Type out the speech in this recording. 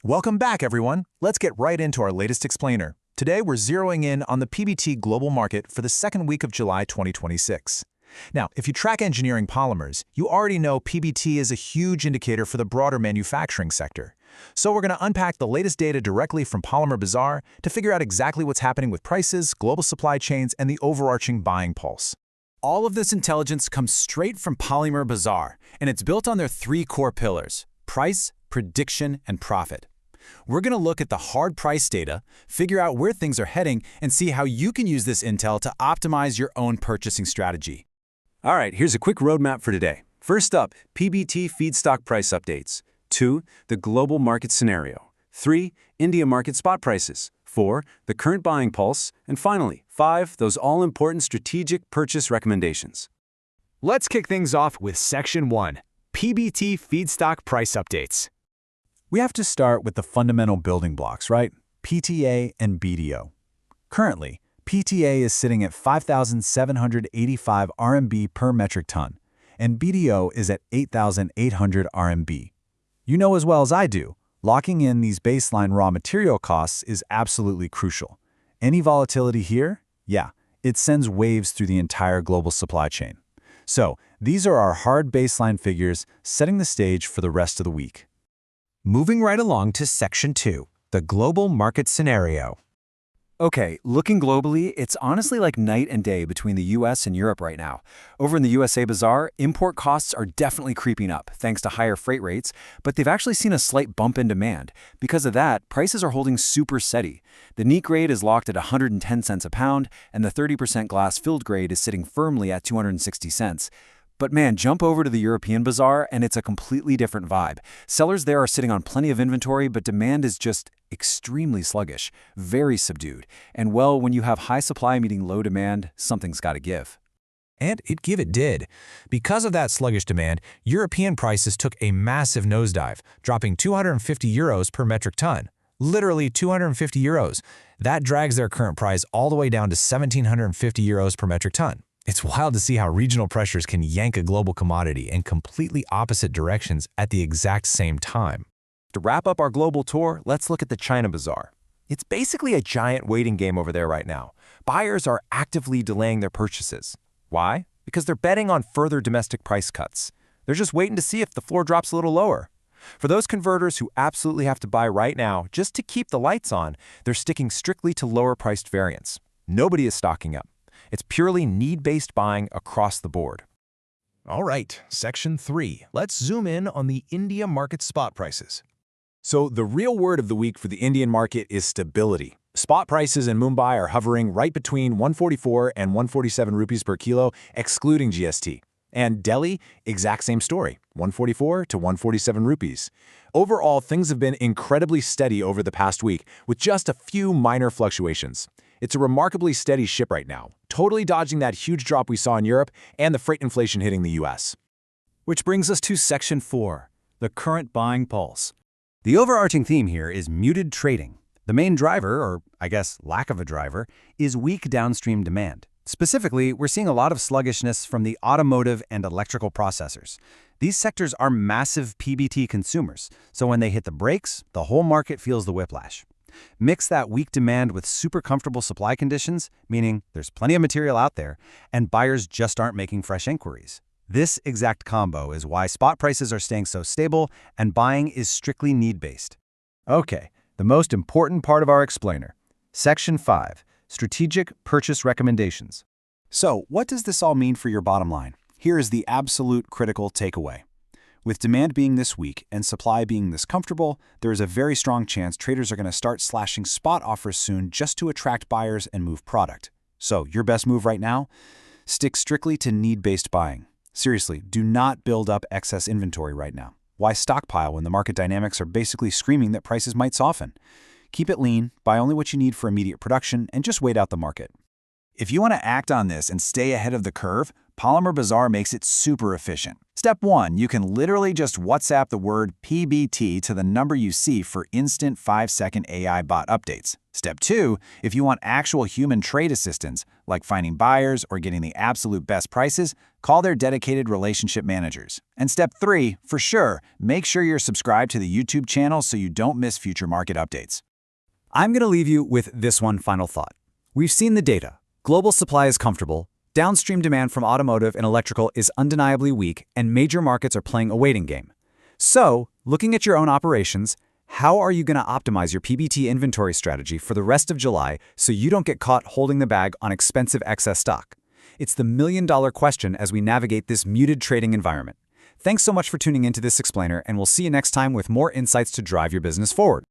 Welcome back, everyone. Let's get right into our latest explainer. Today, we're zeroing in on the PBT global market for the second week of July 2026. Now, if you track engineering polymers, you already know PBT is a huge indicator for the broader manufacturing sector. So we're going to unpack the latest data directly from Polymer Bazaar to figure out exactly what's happening with prices, global supply chains, and the overarching buying pulse. All of this intelligence comes straight from Polymer Bazaar, and it's built on their three core pillars: price, prediction, and profit. We're going to look at the hard price data, figure out where things are heading, and see how you can use this intel to optimize your own purchasing strategy. All right, here's a quick roadmap for today. First up, PBT feedstock price updates. 2, the global market scenario. 3, India market spot prices. 4, the current buying pulse. And finally, 5, those all-important strategic purchase recommendations. Let's kick things off with Section 1, PBT feedstock price updates. We have to start with the fundamental building blocks, right? PTA and BDO. Currently, PTA is sitting at 5,785 RMB per metric ton, and BDO is at 8,800 RMB. You know as well as I do, locking in these baseline raw material costs is absolutely crucial. Any volatility here? Yeah, it sends waves through the entire global supply chain. So, these are our hard baseline figures, setting the stage for the rest of the week. Moving right along to Section 2, the global market scenario. Okay, looking globally, it's honestly like night and day between the US and Europe right now. Over in the USA Bazaar, import costs are definitely creeping up thanks to higher freight rates, but they've actually seen a slight bump in demand. Because of that, prices are holding super steady. The neat grade is locked at 110 cents a pound, and the 30% glass-filled grade is sitting firmly at 260 cents. But man, jump over to the European Bazaar and it's a completely different vibe. Sellers there are sitting on plenty of inventory, but demand is just extremely sluggish, very subdued. And well, when you have high supply meeting low demand, something's got to give. And it did. Because of that sluggish demand, European prices took a massive nosedive, dropping 250 euros per metric ton. Literally 250 euros. That drags their current price all the way down to 1,750 euros per metric ton. It's wild to see how regional pressures can yank a global commodity in completely opposite directions at the exact same time. To wrap up our global tour, let's look at the China Bazaar. It's basically a giant waiting game over there right now. Buyers are actively delaying their purchases. Why? Because they're betting on further domestic price cuts. They're just waiting to see if the floor drops a little lower. For those converters who absolutely have to buy right now just to keep the lights on, they're sticking strictly to lower-priced variants. Nobody is stocking up. It's purely need-based buying across the board. All right, Section 3. Let's zoom in on the India market spot prices. So the real word of the week for the Indian market is stability. Spot prices in Mumbai are hovering right between 144 and 147 rupees per kilo, excluding GST. And Delhi, exact same story, 144 to 147 rupees. Overall, things have been incredibly steady over the past week, with just a few minor fluctuations. It's a remarkably steady ship right now, totally dodging that huge drop we saw in Europe and the freight inflation hitting the US. Which brings us to Section 4, the current buying pulse. The overarching theme here is muted trading. The main driver, or I guess lack of a driver, is weak downstream demand. Specifically, we're seeing a lot of sluggishness from the automotive and electrical processors. These sectors are massive PBT consumers, so when they hit the brakes, the whole market feels the whiplash. Mix that weak demand with super comfortable supply conditions, meaning there's plenty of material out there, and buyers just aren't making fresh inquiries. This exact combo is why spot prices are staying so stable and buying is strictly need-based. Okay, the most important part of our explainer. Section 5, Strategic Purchase Recommendations. So, what does this all mean for your bottom line? Here is the absolute critical takeaway. With demand being this weak and supply being this comfortable, there is a very strong chance traders are going to start slashing spot offers soon just to attract buyers and move product. So, your best move right now? Stick strictly to need-based buying. Seriously, do not build up excess inventory right now. Why stockpile when the market dynamics are basically screaming that prices might soften? Keep it lean, buy only what you need for immediate production, and just wait out the market. If you want to act on this and stay ahead of the curve, Polymer Bazaar makes it super efficient. Step 1, you can literally just WhatsApp the word PBT to the number you see for instant 5-second AI bot updates. Step 2, if you want actual human trade assistance, like finding buyers or getting the absolute best prices, call their dedicated relationship managers. And step 3, for sure, make sure you're subscribed to the YouTube channel so you don't miss future market updates. I'm going to leave you with this one final thought. We've seen the data. Global supply is comfortable. Downstream demand from automotive and electrical is undeniably weak, and major markets are playing a waiting game. So, looking at your own operations, how are you going to optimize your PBT inventory strategy for the rest of July so you don't get caught holding the bag on expensive excess stock? It's the million-dollar question as we navigate this muted trading environment. Thanks so much for tuning into this explainer, and we'll see you next time with more insights to drive your business forward.